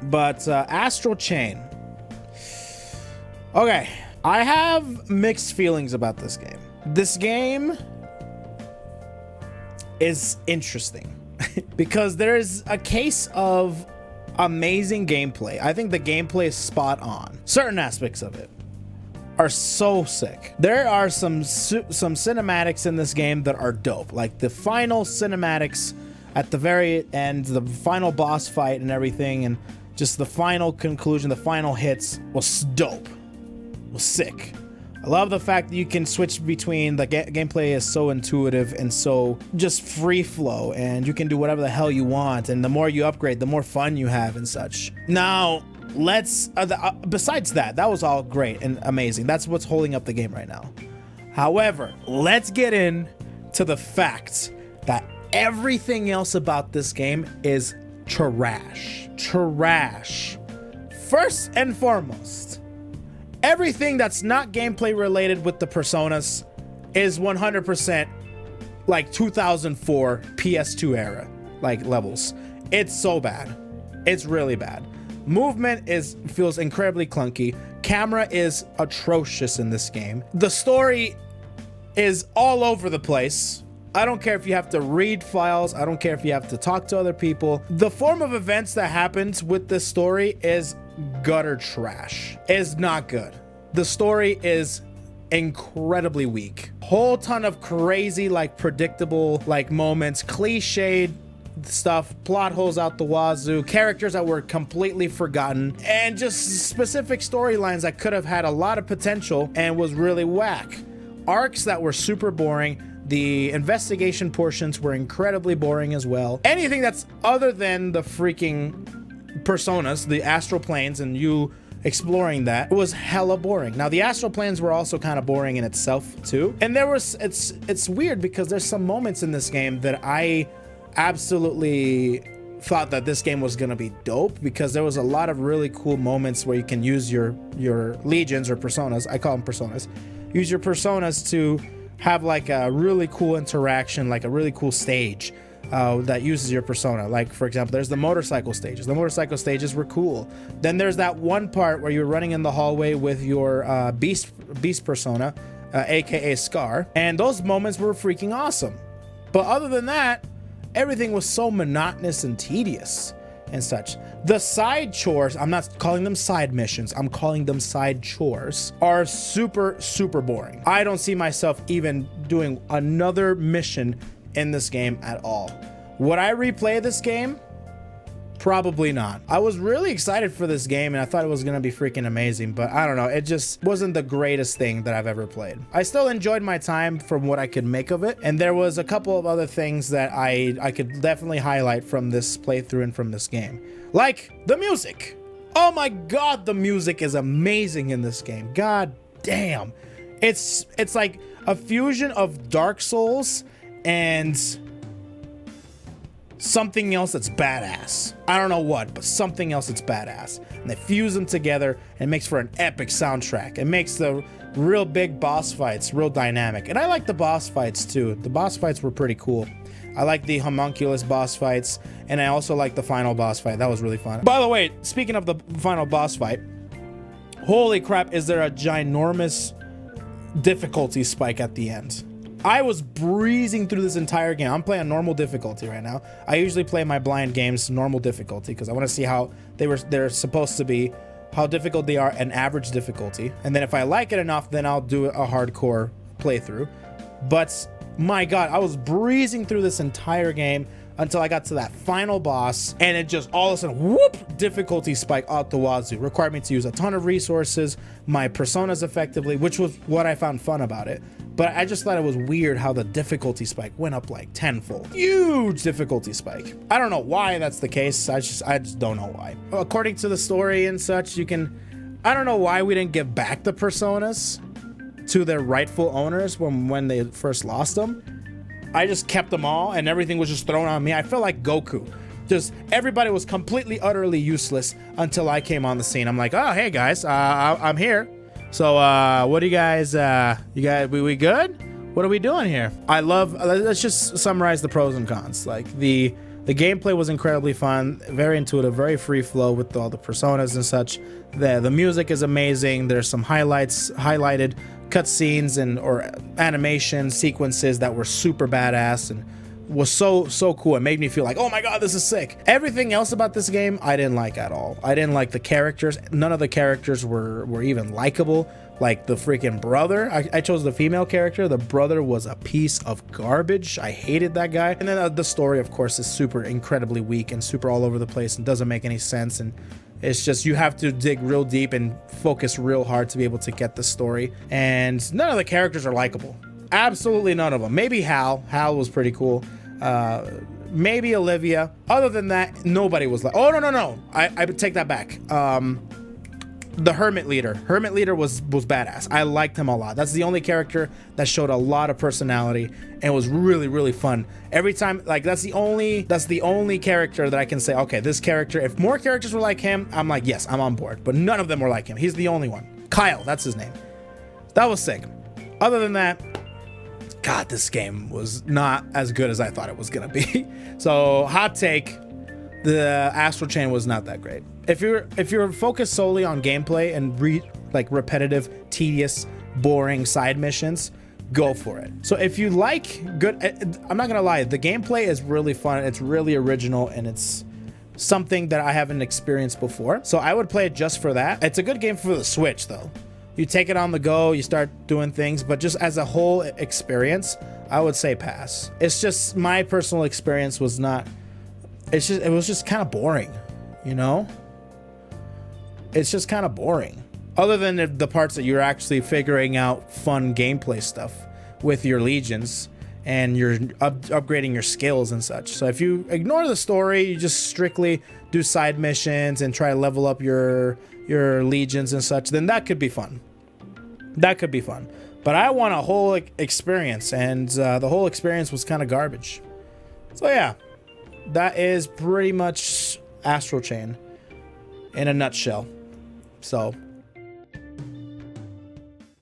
But Astral Chain. Okay, I have mixed feelings about this game. This game is interesting because there is a case of amazing gameplay. I think the gameplay is spot on. Certain aspects of it are so sick. There are some cinematics in this game that are dope. Like the final cinematics at the very end, the final boss fight and everything, and just the final conclusion, the final hits was dope. Was sick. I love the fact that you can switch between the gameplay is so intuitive and so just free flow, and you can do whatever the hell you want, and the more you upgrade, the more fun you have and such. Now, let's besides that was all great and amazing. That's what's holding up the game right now. However, let's get in to the fact that everything else about this game is trash. First and foremost, everything that's not gameplay related with the Personas is 100% like 2004 PS2 era like levels. It's so bad. It's really bad. Movement feels incredibly clunky. Camera is atrocious in this game. The story is all over the place. I don't care if you have to read files. I don't care if you have to talk to other people. The form of events that happens with this story is gutter trash. It's not good. The story is incredibly weak. Whole ton of crazy, like predictable, like moments, cliched stuff, plot holes out the wazoo, characters that were completely forgotten, and just specific storylines that could have had a lot of potential and was really whack. Arcs that were super boring. The investigation portions were incredibly boring as well. Anything that's other than the freaking Personas, the astral planes, and you exploring that was hella boring. Now the astral planes were also kind of boring in itself too. And there was, it's weird because there's some moments in this game that I absolutely thought that this game was gonna be dope, because there was a lot of really cool moments where you can use your legions or personas. I call them personas. Use your personas to have like a really cool interaction, like a really cool stage that uses your persona. Like for example, there's the motorcycle stages. The motorcycle stages were cool. Then there's that one part where you're running in the hallway with your beast persona, aka Scar, and those moments were freaking awesome. But other than that, everything was so monotonous and tedious and such. The side chores, I'm not calling them side missions, I'm calling them side chores, are super boring. I don't see myself even doing another mission in this game at all. Would I replay this game? Probably not. I was really excited for this game and I thought it was gonna be freaking amazing, but I don't know, it just wasn't the greatest thing that I've ever played. I still enjoyed my time from what I could make of it, and there was a couple of other things that I could definitely highlight from this playthrough and from this game. Like the music. Oh my god, the music is amazing in this game. God damn. It's like a fusion of Dark Souls and something else that's badass. I don't know what, but something else that's badass. And they fuse them together and makes for an epic soundtrack. It makes the real big boss fights real dynamic. And I like the boss fights too. The boss fights were pretty cool. I like the homunculus boss fights, and I also like the final boss fight. That was really fun. By the way, speaking of the final boss fight, holy crap, is there a ginormous difficulty spike at the end. I was breezing through this entire game. I'm playing normal difficulty right now. I usually play my blind games normal difficulty because I want to see how they're supposed to be, how difficult they are, and average difficulty. And then if I like it enough, then I'll do a hardcore playthrough. But my god, I was breezing through this entire game until I got to that final boss, and it just all of a sudden, whoop, difficulty spike out the wazoo. Required me to use a ton of resources, my personas effectively, which was what I found fun about it. But I just thought it was weird how the difficulty spike went up like tenfold. Huge difficulty spike. I don't know why that's the case. I just don't know why. According to the story and such, you can, I don't know why we didn't give back the personas to their rightful owners when they first lost them. I just kept them all and everything was just thrown on me. I felt like Goku. Just everybody was completely, utterly useless until I came on the scene. I'm like, oh, hey guys, I'm here. So what do you guys, we good? What are we doing here? I love, let's just summarize the pros and cons. Like the The gameplay was incredibly fun, very intuitive, very free flow with all the personas and such. The music is amazing. There's some highlighted cutscenes and or animation sequences that were super badass and was so cool. It made me feel like, oh my god, this is sick. Everything else about this game I didn't like at all. I didn't like the characters. None of the characters were even likable. Like the freaking brother, I chose the female character. The brother was a piece of garbage. I hated that guy. And then the story, of course, is super incredibly weak and super all over the place and doesn't make any sense. And it's just, you have to dig real deep and focus real hard to be able to get the story. And none of the characters are likable. Absolutely none of them. Maybe Hal. Hal was pretty cool. Maybe Olivia. Other than that, nobody was like, oh, no. I would take that back. The Hermit Leader was badass. I liked him a lot. That's the only character that showed a lot of personality and was really fun. Every time, like, that's the only character that I can say, okay, this character, if more characters were like him, I'm like, yes, I'm on board. But none of them were like him. He's the only one. Kyle, that's his name. That was sick. Other than that, God, this game was not as good as I thought it was gonna be. So, hot take, the Astral Chain was not that great. If you're focused solely on gameplay and repetitive, tedious, boring side missions, go for it. So if you like good, I'm not gonna lie, the gameplay is really fun. It's really original and it's something that I haven't experienced before. So I would play it just for that. It's a good game for the Switch though. You take it on the go, you start doing things, but just as a whole experience, I would say pass. It's just my personal experience was not. It was just kind of boring, you know? It's just kind of boring. Other than the parts that you're actually figuring out fun gameplay stuff with your legions and you're upgrading your skills and such. So if you ignore the story, you just strictly do side missions and try to level up your legions and such, then that could be fun. That could be fun. But I want a whole experience, and the whole experience was kind of garbage. So yeah. That is pretty much Astral Chain in a nutshell. So